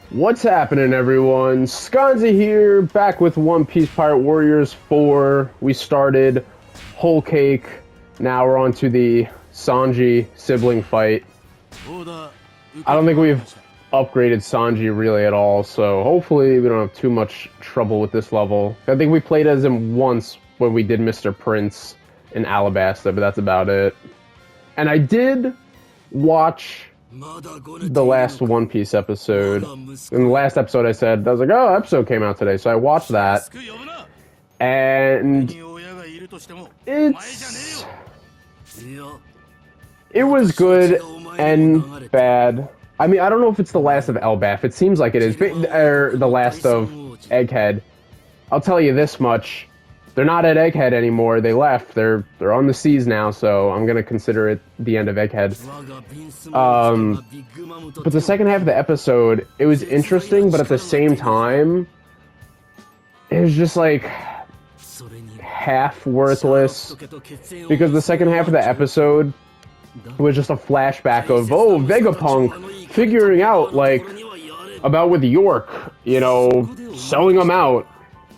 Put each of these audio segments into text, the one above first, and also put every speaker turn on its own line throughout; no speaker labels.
What's happening, everyone? SconzE here, back with One Piece Pirate Warriors 4. We started Whole Cake. Now we're on to the Sanji sibling fight. I don't think we've upgraded Sanji really at all, so hopefully we don't have too much trouble with this level. I think we played as him once when we did Mr. Prince in Alabasta, but that's about it. And I did watch the last One Piece episode. In the last episode I said, I was like, oh, episode came out today, so I watched that. And it was good and bad. I mean, I don't know if it's the last of Elbaf. It seems like it is. Or the last of Egghead. I'll tell you this much. They're not at Egghead anymore. They left. They're on the seas now, so I'm going to consider it the end of Egghead. But the second half of the episode, it was interesting, but at the same time, it was just like half worthless. Because the second half of the episode was just a flashback of, oh, Vegapunk figuring out, like, about with York, you know, selling them out.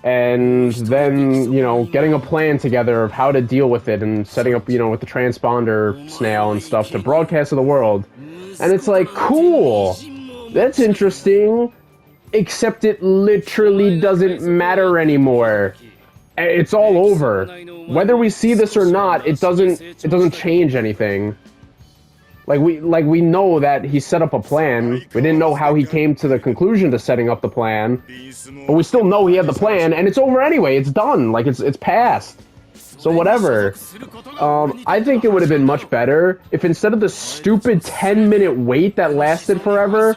And then, you know, getting a plan together of how to deal with it and setting up, you know, with the transponder snail and stuff to broadcast to the world. And it's like, cool, that's interesting, except it literally doesn't matter anymore. It's all over. Whether we see this or not, it doesn't change anything. Like we know that he set up a plan. We didn't know how he came to the conclusion to setting up the plan, but we still know he had the plan, and it's over anyway. It's done. Like it's past. So whatever. I think it would have been much better if instead of the stupid 10-minute wait that lasted forever,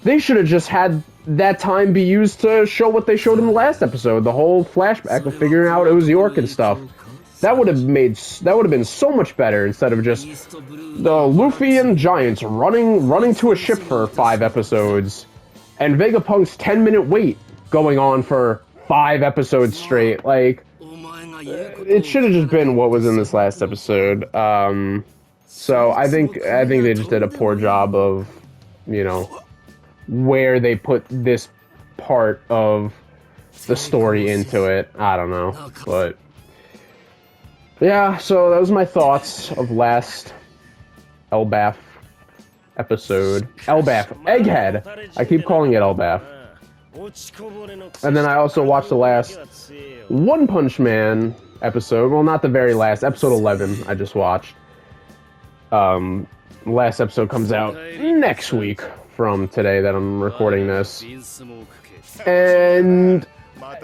they should have just had that time be used to show what they showed in the last episode, the whole flashback of figuring out it was York and stuff. That would have been so much better instead of just the Luffy and Giants running to a ship for 5 episodes, and Vegapunk's 10-minute wait going on for 5 episodes straight. Like, it should have just been what was in this last episode. So I think they just did a poor job of, you know, where they put this part of the story into it. I don't know, but yeah, so that was my thoughts of last Elbaf episode. Elbaf. Egghead! I keep calling it Elbaf. And then I also watched the last One Punch Man episode. Well, not the very last. Episode 11 I just watched. Last episode comes out next week from today that I'm recording this. And,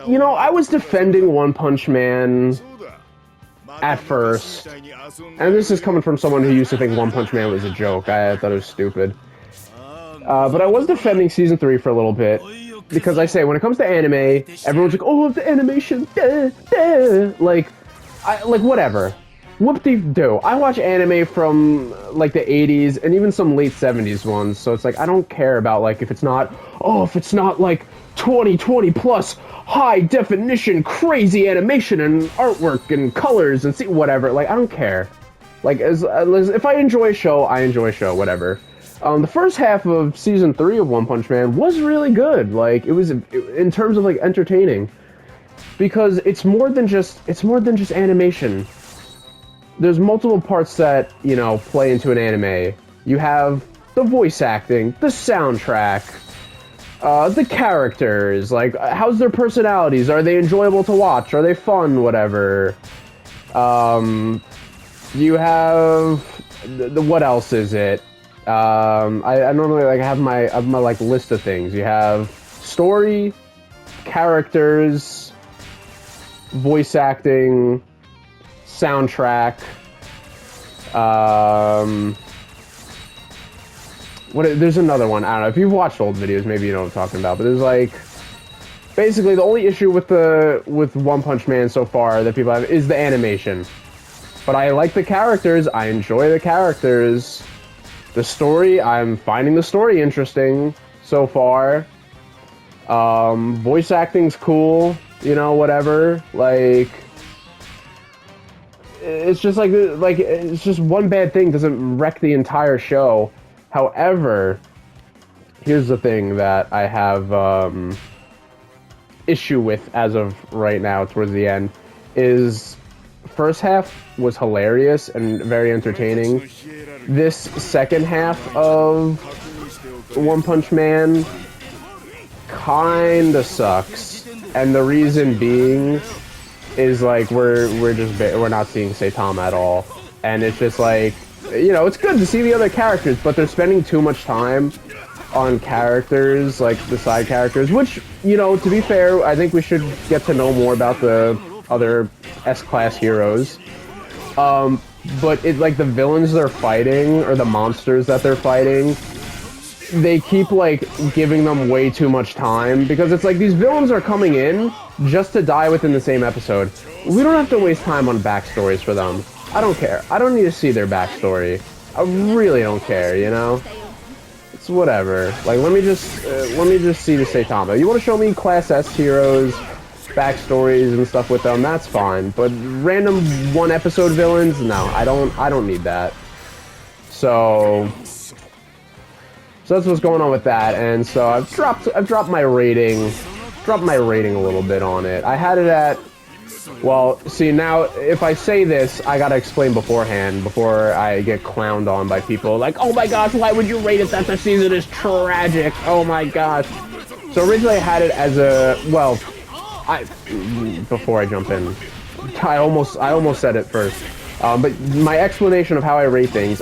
you know, I was defending One Punch Man at first, and this is coming from someone who used to think One Punch Man was a joke. I thought it was stupid. But I was defending Season 3 for a little bit, because I say, when it comes to anime, everyone's like, oh, the animation, like, whatever. Whoop-de-doo. I watch anime from, like, the 80s, and even some late 70s ones, so it's like, I don't care about, like, if it's not, like, 2020 plus high definition crazy animation and artwork and colors and see whatever, like, I don't care. Like, as if I enjoy a show, I enjoy a show, whatever. The first half of season 3 of One Punch Man was really good. Like, it was in terms of, like, entertaining, because it's more than just animation. There's multiple parts that, you know, play into an anime. You have the voice acting, the soundtrack, the characters, like, how's their personalities? Are they enjoyable to watch? Are they fun? Whatever. You have what else is it? I normally, like, have my like list of things. You have story, characters, voice acting, soundtrack. There's another one. I don't know. If you've watched old videos, maybe you know what I'm talking about. But there's, like, basically the only issue with One Punch Man so far that people have is the animation. But I like the characters. I enjoy the characters. The story, I'm finding the story interesting so far. Voice acting's cool. You know, whatever. Like, it's just like it's just one bad thing doesn't wreck the entire show. However, here's the thing that I have issue with as of right now towards the end is first half was hilarious and very entertaining. This second half of One Punch Man kinda sucks, and the reason being is like we're not seeing Saitama at all, and it's just like, you know, it's good to see the other characters, but they're spending too much time on characters like the side characters, which, you know, to be fair, I think we should get to know more about the other S-class heroes. But it, like, the villains they're fighting or the monsters that they're fighting, they keep like giving them way too much time, because it's like these villains are coming in just to die within the same episode. We don't have to waste time on backstories for them. I don't care. I don't need to see their backstory. I really don't care, you know? It's whatever. Like, let me just see the Saitama. You want to show me Class S heroes, backstories and stuff with them, that's fine. But random one episode villains, no, I don't need that. So that's what's going on with that, and so I've dropped my rating a little bit on it. I had it at, well, see, now if I say this, I gotta explain beforehand before I get clowned on by people like, oh my gosh, why would you rate it that the season is tragic? Oh my gosh. So originally I had it as a, well, before I jump in, I almost said it first. But my explanation of how I rate things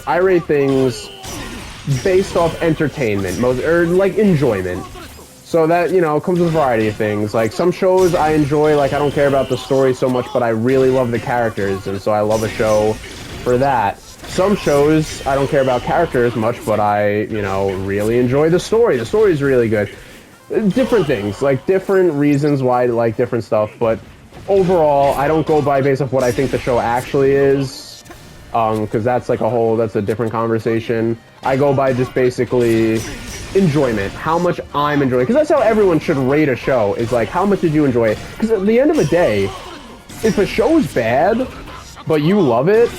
based off entertainment, or like enjoyment. So that, you know, comes with a variety of things. Like, some shows I enjoy, like, I don't care about the story so much, but I really love the characters, and so I love a show for that. Some shows I don't care about characters much, but I, you know, really enjoy the story. The story's really good. Different things, like different reasons why I like different stuff, but overall, I don't go by based off what I think the show actually is, because that's like that's a different conversation. I go by just basically enjoyment, how much I'm enjoying, because that's how everyone should rate a show, is like, how much did you enjoy it? Because at the end of the day, if a show's bad, but you love it,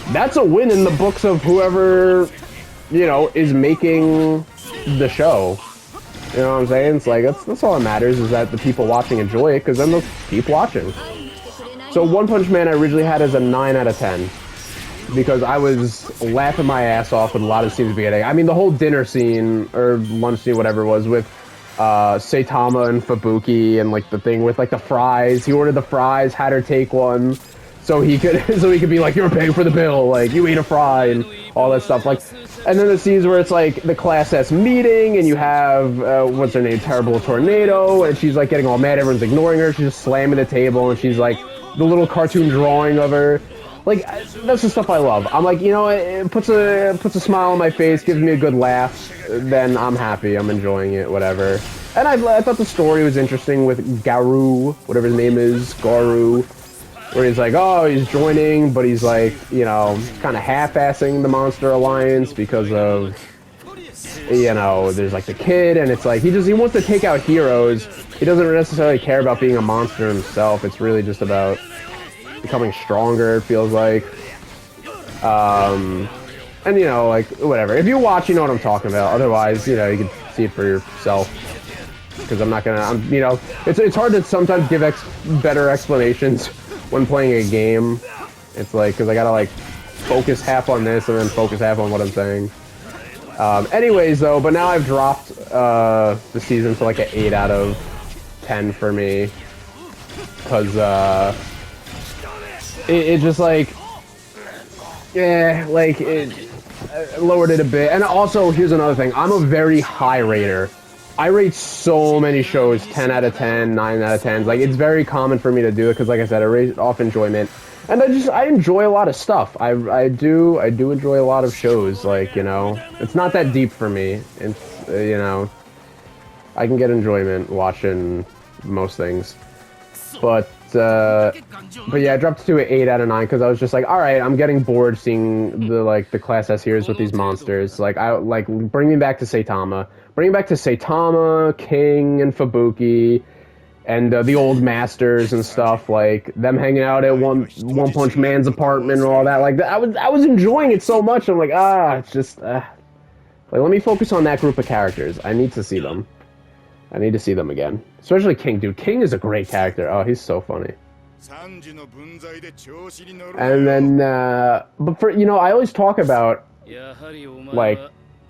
that's a win in the books of whoever, you know, is making the show. You know what I'm saying? It's like, that's all that matters, is that the people watching enjoy it, because then they'll keep watching. So One Punch Man I originally had as a 9 out of 10. Because I was laughing my ass off with a lot of scenes at the beginning. I mean, the whole dinner scene, or lunch scene, whatever it was, with Saitama and Fubuki, and like the thing with like the fries. He ordered the fries, had her take one, so he could be like, you're paying for the bill, like, you ate a fry, and all that stuff. Like, and then the scenes where it's like the Class S meeting, and you have what's her name, Terrible Tornado, and she's like getting all mad, everyone's ignoring her, she's just slamming the table, and she's like the little cartoon drawing of her. Like, that's the stuff I love. I'm like, you know, it puts a smile on my face, gives me a good laugh, then I'm happy, I'm enjoying it, whatever. And I thought the story was interesting with Garu, whatever his name is, Garu, where he's like, oh, he's joining, but he's like, you know, kind of half-assing the Monster Alliance because of, you know, there's like the kid, and it's like, he wants to take out heroes. He doesn't necessarily care about being a monster himself. It's really just about becoming stronger, it feels like. And, you know, like, whatever. If you watch, you know what I'm talking about. Otherwise, you know, you can see it for yourself. Because I'm not gonna, you know, it's hard to sometimes give better explanations when playing a game. It's like, because I gotta, like, focus half on this and then focus half on what I'm saying. Anyways, though, but now I've dropped the season to, like, an 8 out of 10 for me. Because, it just, like, yeah, like, it lowered it a bit. And also, here's another thing. I'm a very high rater. I rate so many shows 10 out of 10, 9 out of 10. Like, it's very common for me to do it because, like I said, I rate off enjoyment. And I enjoy a lot of stuff. I do enjoy a lot of shows. Like, you know, it's not that deep for me. It's, you know, I can get enjoyment watching most things. But yeah, I dropped it to an 8 out of 9 because I was just like, all right, I'm getting bored seeing the Class S heroes with these monsters. Like, bring me back to Saitama. Bring me back to Saitama, King, and Fubuki, and the old masters and stuff. Like, them hanging out at One Punch Man's apartment and all that. Like, I was enjoying it so much. I'm like, it's just, Like, let me focus on that group of characters. I need to see them. I need to see them again. Especially King, dude. King is a great character. Oh, he's so funny. And then, but for, you know, I always talk about, like,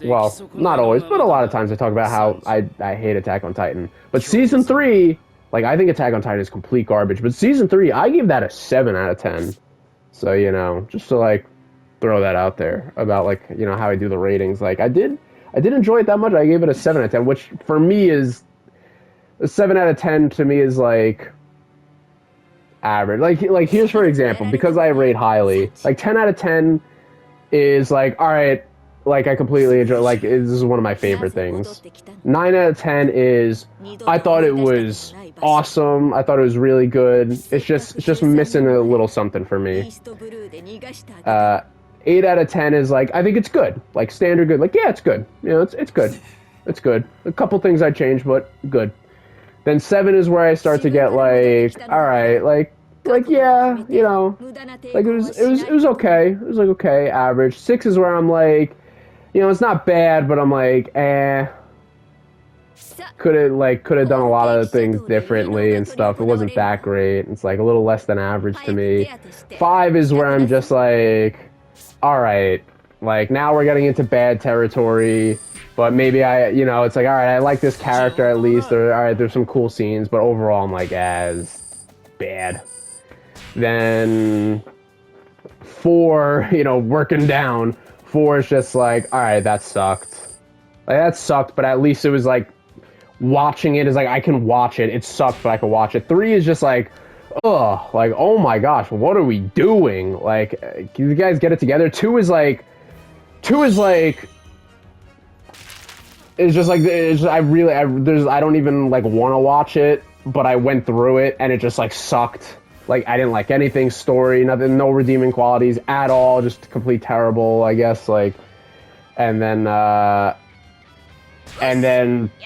well, not always, but a lot of times I talk about how I hate Attack on Titan. But Season 3, like, I think Attack on Titan is complete garbage. But Season 3, I give that a 7 out of 10. So, you know, just to, like, throw that out there about, like, you know, how I do the ratings. Like, I did enjoy it that much. I gave it a 7 out of 10, which for me is, a 7 out of 10 to me is, like, average. Like here's for example, because I rate highly, like 10 out of 10 is like, all right, like I completely enjoy, like this is one of my favorite things. 9 out of 10 is, I thought it was awesome, I thought it was really good, it's just missing a little something for me. 8 out of 10 is like, I think it's good, like standard good, like yeah, it's good, you know, it's good, it's good. A couple things I changed, but good. Then 7 is where I start to get like, all right, like yeah, you know, like it was okay. It was like okay, average. 6 is where I'm like, you know, it's not bad, but I'm like, could have done a lot of things differently and stuff. It wasn't that great. It's like a little less than average to me. 5 is where I'm just like, all right, like now we're getting into bad territory. But maybe you know, it's like, all right, I like this character at least, or all right, there's some cool scenes, but overall I'm like, as bad. Then 4, you know, working down, 4 is just like, all right, that sucked. Like, that sucked, but at least it was like, watching it is like, I can watch it. It sucked, but I can watch it. 3 is just like, ugh, like, oh my gosh, what are we doing? Like, can you guys get it together? 2 is like, it's just like, I don't even, like, want to watch it, but I went through it, and it just, like, sucked. Like, I didn't like anything, story, nothing, no redeeming qualities at all, just complete terrible, I guess, like, and then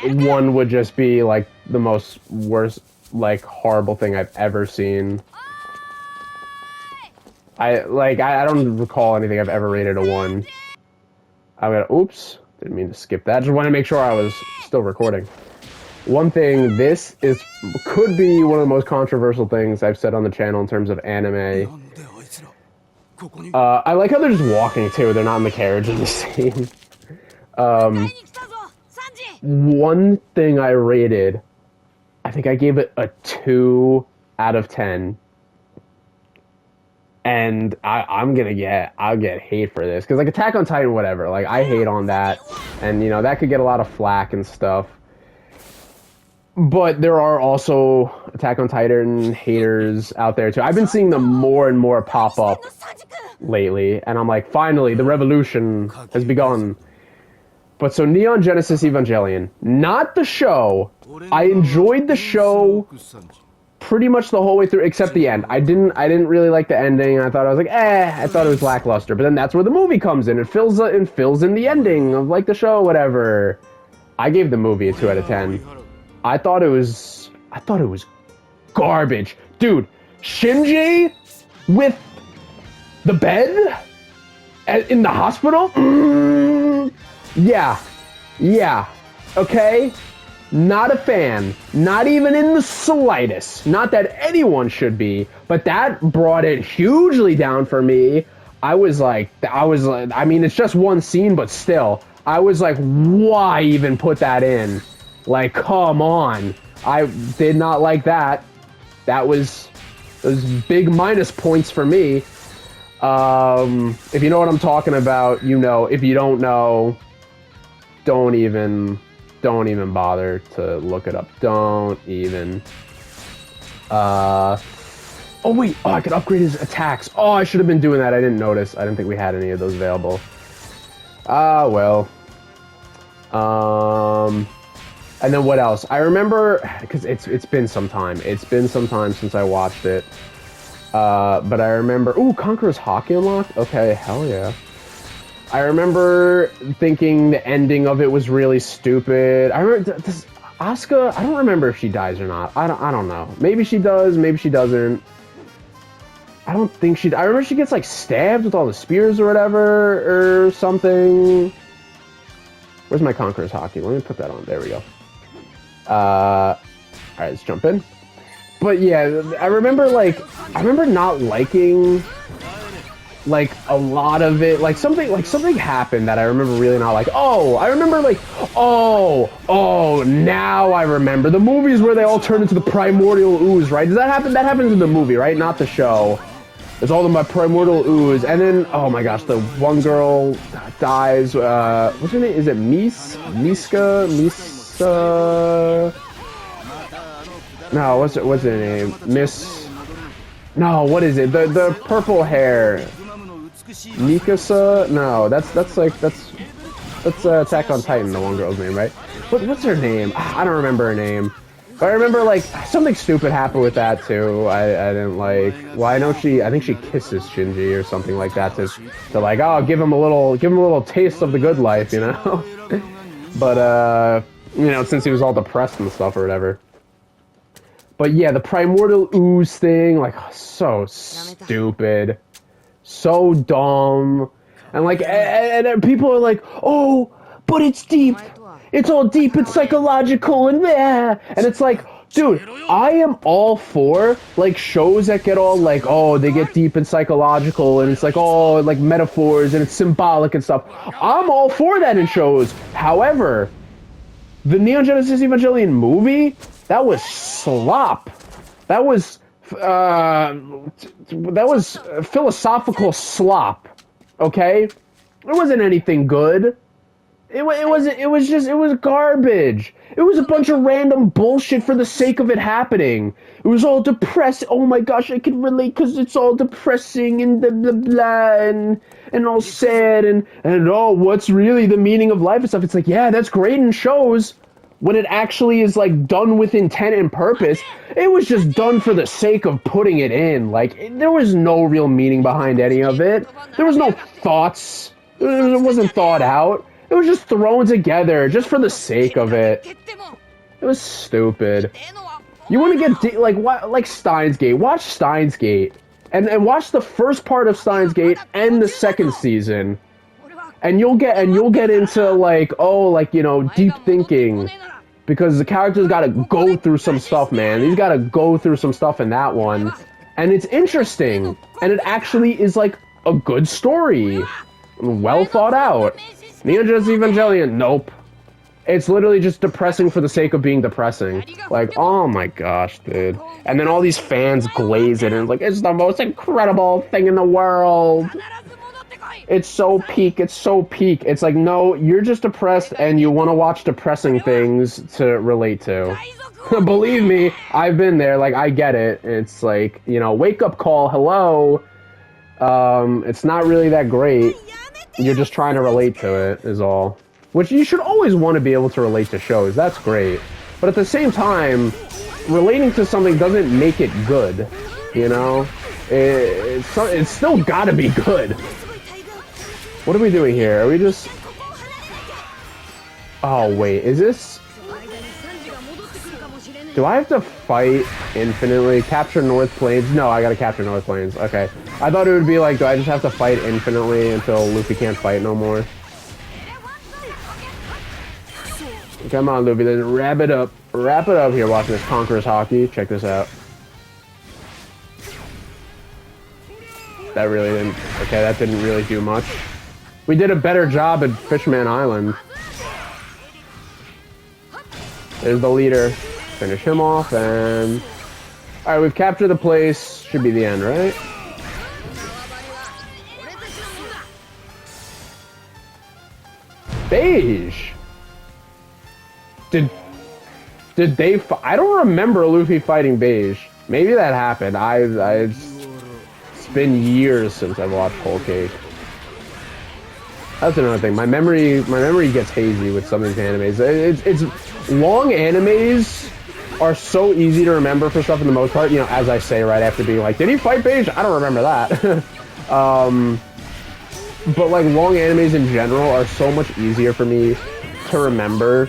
1 would just be, like, the most worst, like, horrible thing I've ever seen. I don't recall anything I've ever rated a 1. Oops. Didn't mean to skip that. Just want to make sure I was still recording. One thing, could be one of the most controversial things I've said on the channel in terms of anime. I like how they're just walking too. They're not in the carriage in the scene. One thing I rated, I think I gave it a 2 out of 10. And I'll get hate for this, because like Attack on Titan, whatever, like I hate on that, and you know that could get a lot of flack and stuff. But there are also Attack on Titan haters out there too. I've been seeing them more and more pop up lately, and I'm like, finally, the revolution has begun. But so Neon Genesis Evangelion, not the show. I enjoyed the show pretty much the whole way through, except the end. I didn't really like the ending. I thought, I was like, I thought it was lackluster. But then that's where the movie comes in. It fills in the ending of like the show, whatever. I gave the movie a 2 out of 10. I thought it was garbage, dude. Shinji with the bed in the hospital. Yeah. Okay. Not a fan. Not even in the slightest. Not that anyone should be, but that brought it hugely down for me. I mean, it's just one scene, but still. I was like, why even put that in? Like, come on. I did not like that. Those big minus points for me. If you know what I'm talking about, you know. If you don't know, don't even bother to look it up. Don't even. Oh wait, I could upgrade his attacks. Oh, I should have been doing that. I didn't notice. I didn't think we had any of those available. Well. And then what else? I remember, because it's been some time. It's been some time since I watched it. But I remember, Conqueror's Hockey unlocked? Okay, hell yeah. I remember thinking the ending of it was really stupid. I remember, does Asuka, I don't remember if she dies or not. I don't know. Maybe she does, maybe she doesn't. I don't think I remember she gets like stabbed with all the spears or whatever, or something. Where's my Conqueror's Hockey? Let me put that on. There we go. All right, let's jump in. But yeah, I remember not liking like a lot of it. Like something happened that I remember really not like. Oh, I remember like now I remember the movies where they all turn into the primordial ooze, right? Does that happen? That happens in the movie, right? Not the show. It's all in my primordial ooze, and then oh my gosh, the one girl dies. What's her name? Is it Miska? No, what's her name? No, what is it? The purple hair. Mikasa? No, that's Attack on Titan, the one girl's name, right? What's her name? I don't remember her name. But I remember like something stupid happened with that too. I didn't like. Well, I think she kisses Shinji or something like that to like, oh, give him a little taste of the good life, you know. But you know, since he was all depressed and stuff or whatever. But yeah, the primordial ooze thing, like, so stupid, so dumb, and like, and people are like, oh, but it's deep, it's all deep and psychological, and it's like, dude, I am all for like shows that get all like, oh, they get deep and psychological, and it's like, oh, like metaphors and it's symbolic and stuff. I'm all for that in shows. However, the Neon Genesis Evangelion movie, that was slop. That was philosophical slop. Okay, it wasn't anything good. It was garbage. It was a bunch of random bullshit for the sake of it happening. It was all depressed. Oh my gosh, I can relate because it's all depressing and blah blah blah and all sad and oh, what's really the meaning of life and stuff. It's like, yeah, that's great in shows. When it actually is like done with intent and purpose, it was just done for the sake of putting it in. Like, there was no real meaning behind any of it. There was no thoughts. It wasn't thought out. It was just thrown together just for the sake of it. It was stupid. You want to get like Steins Gate? Watch Steins Gate and watch the first part of Steins Gate and the second season, and you'll get into like, oh, like, you know, deep thinking. Because the character's got to go through some stuff, man. He's got to go through some stuff in that one. And it's interesting. And it actually is, like, a good story. Well thought out. Neon Genesis Evangelion, nope. It's literally just depressing for the sake of being depressing. Like, oh my gosh, dude. And then all these fans glaze it and it's like, it's the most incredible thing in the world. It's so peak, it's so peak. It's like, no, you're just depressed and you want to watch depressing things to relate to. Believe me, I've been there, like, I get it. It's like, you know, wake up call, hello. It's not really that great. You're just trying to relate to it, is all. Which you should always want to be able to relate to shows, that's great. But at the same time, relating to something doesn't make it good, you know? It's still gotta be good. What are we doing here? Are we just... Oh, wait, is this... Do I have to fight infinitely? Capture North Plains? No, I gotta capture North Plains. Okay. I thought it would be like, do I just have to fight infinitely until Luffy can't fight no more? Come on, Luffy, let's wrap it up. Wrap it up here watching this Conqueror's Hockey. Check this out. That really didn't... Okay, that didn't really do much. We did a better job at Fishman Island. There's the leader. Finish him off, and... Alright, we've captured the place. Should be the end, right? Beige! Did they... I don't remember Luffy fighting Beige. Maybe that happened. It's been years since I've watched Whole Cake. That's another thing. My memory gets hazy with some of these animes. It's long animes are so easy to remember for stuff in the most part. You know, as I say right after being like, did he fight Beige? I don't remember that. But like long animes in general are so much easier for me to remember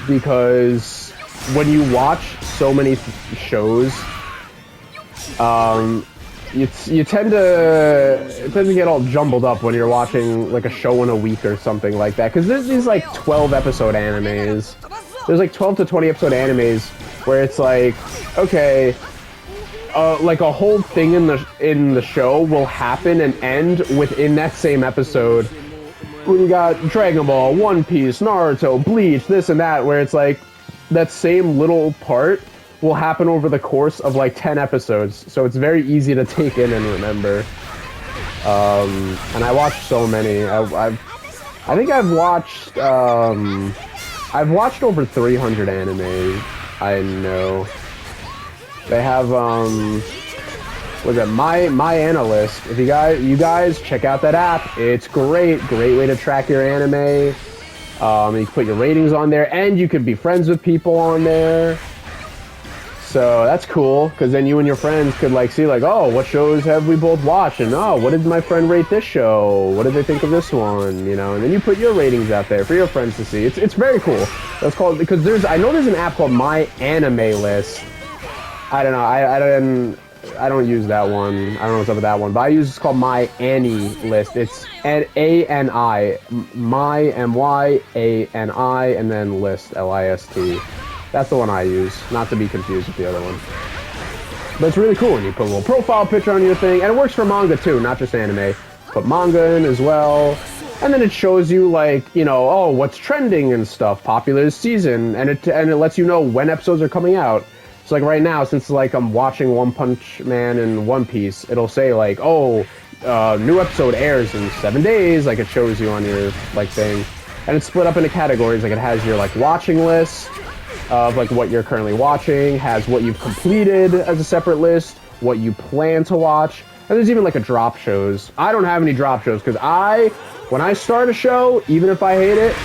because when you watch so many shows, you tend to get all jumbled up when you're watching like a show in a week or something like that, because there's these like 12 episode animes. There's like 12 to 20 episode animes where it's like, okay, like a whole thing in the show will happen and end within that same episode. When you got Dragon Ball, One Piece, Naruto, Bleach, this and that, where it's like that same little part will happen over the course of like 10 episodes, so it's very easy to take in and remember. And I watched so many. I think I've watched over 300 anime. I know they have was it my analyst? If you guys check out that app, it's great way to track your anime. You can put your ratings on there, and you can be friends with people on there. So that's cool, because then you and your friends could like see like, oh, what shows have we both watched, and oh, what did my friend rate this show? What did they think of this one? You know, and then you put your ratings out there for your friends to see. It's very cool. That's called, because I know there's an app called My Anime List. I don't know. I don't use that one. I don't know what's up with that one, but I use it's called My Annie List. It's ANI, My MYANI, and then List LIST. That's the one I use, not to be confused with the other one. But it's really cool when you put a little profile picture on your thing, and it works for manga too, not just anime. Put manga in as well, and then it shows you like, you know, oh, what's trending and stuff, popular this season, and it lets you know when episodes are coming out. So like right now, since like I'm watching One Punch Man and One Piece, it'll say like, oh, new episode airs in 7 days, like it shows you on your like thing, and it's split up into categories. Like it has your like watching list of like what you're currently watching, has what you've completed as a separate list, what you plan to watch, and there's even like a drop shows. I don't have any drop shows because when I start a show, even if I hate it,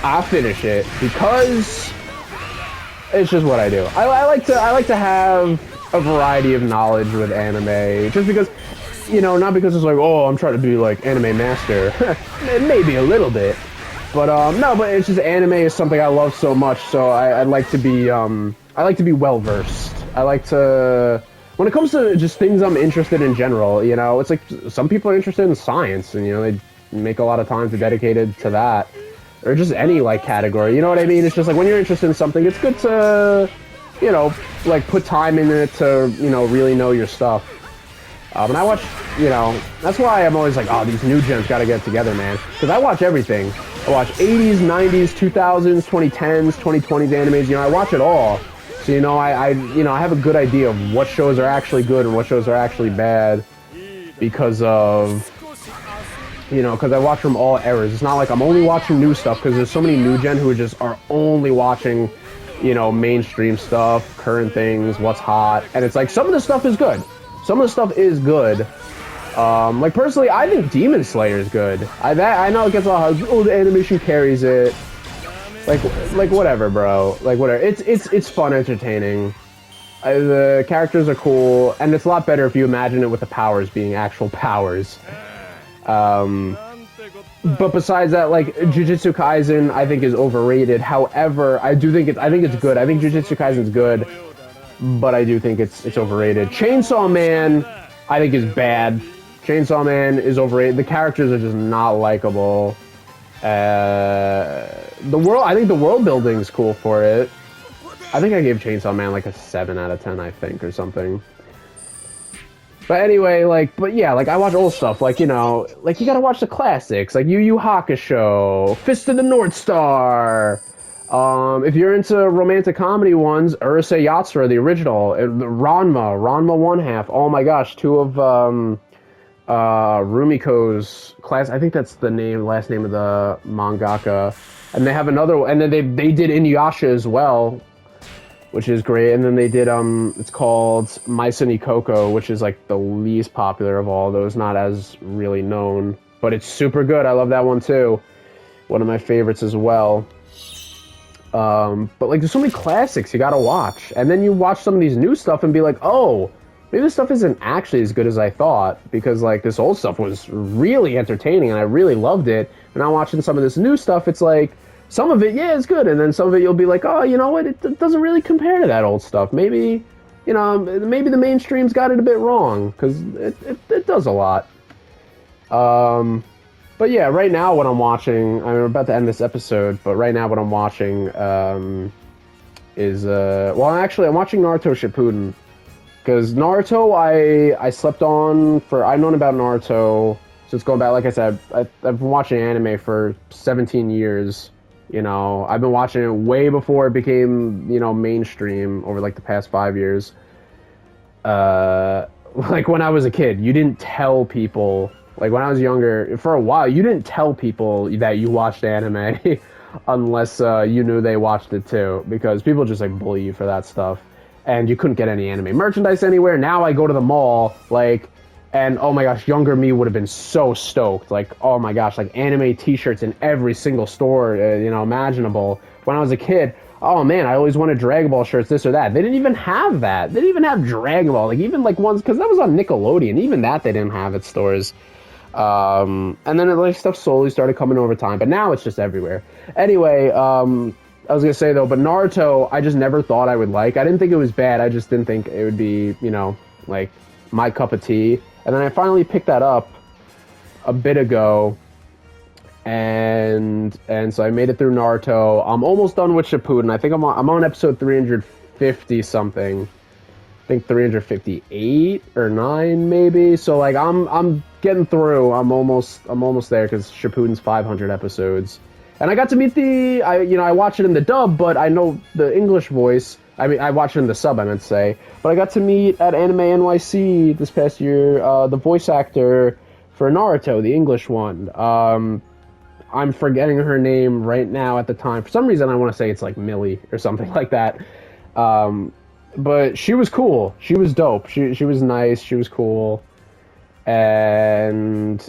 I finish it because it's just what I do. I like to have a variety of knowledge with anime, just because, you know, not because it's like, oh, I'm trying to be like anime master. Maybe a little bit. But no, but it's just anime is something I love so much, so I like to be well versed. I like to, when it comes to just things I'm interested in general, you know, it's like some people are interested in science, and you know, they make a lot of time dedicated to that, or just any like category. You know what I mean? It's just like when you're interested in something, it's good to, you know, like put time in it to, you know, really know your stuff. And I watch, you know, that's why I'm always like, oh, these new gens gotta get together, man. Because I watch everything. I watch 80s, 90s, 2000s, 2010s, 2020s animes. You know, I watch it all. So, you know, I have a good idea of what shows are actually good and what shows are actually bad because of, you know, because I watch from all eras. It's not like I'm only watching new stuff, because there's so many new gen who just are only watching, you know, mainstream stuff, current things, what's hot. And it's like, some of the stuff is good. Some of the stuff is good. Like personally, I think Demon Slayer is good. I know it gets a lot of, oh, the animation carries it. Like whatever, bro. Like whatever. It's fun, entertaining. The characters are cool, and it's a lot better if you imagine it with the powers being actual powers. But besides that, like Jujutsu Kaisen, I think is overrated. However, I think it's good. I think Jujutsu Kaisen's good, but I do think it's overrated. Chainsaw Man, I think is bad. Chainsaw Man is overrated. The characters are just not likable. I think the world building's cool for it. I think I gave Chainsaw Man like a 7 out of 10, I think, or something. But anyway, but yeah, I watch old stuff, you know, you gotta watch the classics, like Yu Yu Hakusho, Fist of the North Star. If you're into romantic comedy ones, Urusei Yatsura, the original, Ranma one half. Oh my gosh, two of Rumiko's class. I think that's the last name of the mangaka. And they have another one, and then they did Inuyasha as well, which is great. And then they did it's called Maisa ni Koko, which is like the least popular of all those, not as really known, but it's super good. I love that one too. One of my favorites as well. But there's so many classics you gotta watch, and then you watch some of these new stuff and be like, oh, maybe this stuff isn't actually as good as I thought, because this old stuff was really entertaining and I really loved it. And now watching some of this new stuff, it's like some of it, yeah, it's good, and then some of it you'll be like, oh, you know what, it doesn't really compare to that old stuff. Maybe you know, maybe the mainstream's got it a bit wrong, because it does a lot. But yeah, right now what I'm watching, I'm about to end this episode, but right now what I'm watching is, well, actually, I'm watching Naruto Shippuden. Because Naruto, I slept on for... I've known about Naruto since going back, like I said, I've been watching anime for 17 years. You know, I've been watching it way before it became, you know, mainstream over, like, the past 5 years. Like, when I was a kid, you didn't tell people... Like, when I was younger, for a while, you didn't tell people that you watched anime unless you knew they watched it, too. Because people just, like, bully you for that stuff. And you couldn't get any anime merchandise anywhere. Now I go to the mall, like, and oh my gosh, younger me would have been so stoked. Like, oh my gosh, like anime t-shirts in every single store, you know, imaginable. When I was a kid, oh man, I always wanted Dragon Ball shirts, this or that. They didn't even have that. They didn't even have Dragon Ball. Like, even like ones, because that was on Nickelodeon. Even that they didn't have at stores. And then like stuff slowly started coming over time, but now it's just everywhere. Anyway, I was going to say, though, but Naruto, I just never thought I would like. I didn't think it was bad. I just didn't think it would be, you know, like, my cup of tea. And then I finally picked that up a bit ago. And so I made it through Naruto. I'm almost done with Shippuden. I think I'm on episode 350-something. I think 358 or 9, maybe. So, like, I'm getting through. I'm almost there, because Shippuden's 500 episodes. And I got to meet I watched it in the dub, but I know the English voice. I mean, I watched it in the sub, I meant to say. But I got to meet at Anime NYC this past year the voice actor for Naruto, the English one. I'm forgetting her name right now at the time. For some reason, I want to say it's like Millie or something like that. But she was cool. She was dope. She was nice. She was cool. And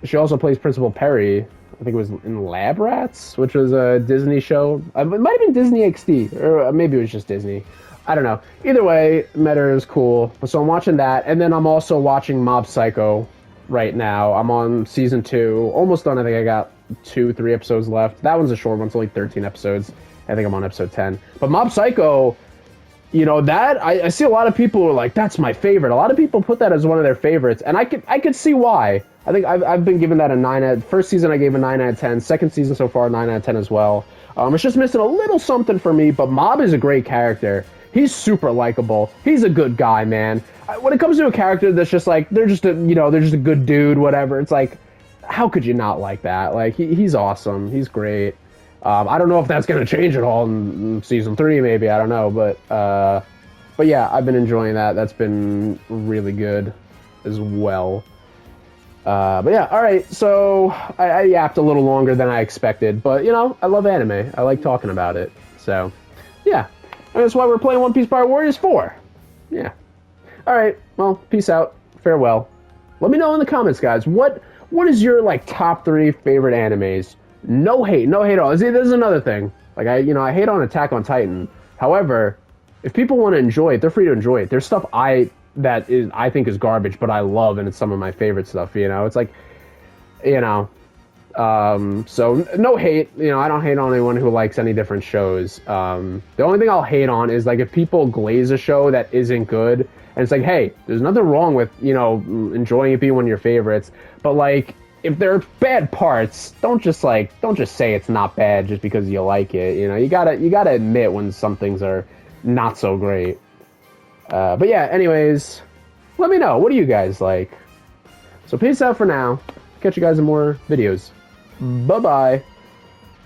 she also plays Principal Perry. I think it was in Lab Rats, which was a Disney show. It might have been Disney XD, or maybe it was just Disney. I don't know. Either way, met her, is cool. So I'm watching that, and then I'm also watching Mob Psycho right now. I'm on season 2, almost done. I think I got 2-3 episodes left. That one's a short one. It's only 13 episodes. I think I'm on episode 10. But Mob Psycho, you know, that I see a lot of people who are like, that's my favorite. A lot of people put that as one of their favorites, and I could see why. I think I've been given that a 9 out. First season I gave a 9 out of 10. Second season so far 9 out of 10 as well. It's just missing a little something for me, but Mob is a great character. He's super likable. He's a good guy, man. When it comes to a character that's just like they're just a good dude, whatever. It's like, how could you not like that? Like he's awesome. He's great. I don't know if that's gonna change at all in season 3, maybe. I don't know, but yeah, I've been enjoying that. That's been really good as well. But yeah, all right. So I yapped a little longer than I expected, but you know, I love anime. I like talking about it. So yeah, and that's why we're playing One Piece Pirate Warriors 4. Yeah. All right. Well, peace out. Farewell. Let me know in the comments, guys. What is your like top 3 favorite animes? No hate at all. See, this is another thing. Like I hate on Attack on Titan. However, if people want to enjoy it, they're free to enjoy it. There's stuff I think is garbage, but I love, and it's some of my favorite stuff. You know, it's like, you know, so no hate. You know, I don't hate on anyone who likes any different shows. The only thing I'll hate on is like if people glaze a show that isn't good, and it's like, hey, there's nothing wrong with, you know, enjoying it being one of your favorites, but like if there are bad parts, don't just say it's not bad just because you like it. You know, you gotta admit when some things are not so great. But yeah, anyways, let me know. What do you guys like? So peace out for now. Catch you guys in more videos. Bye-bye.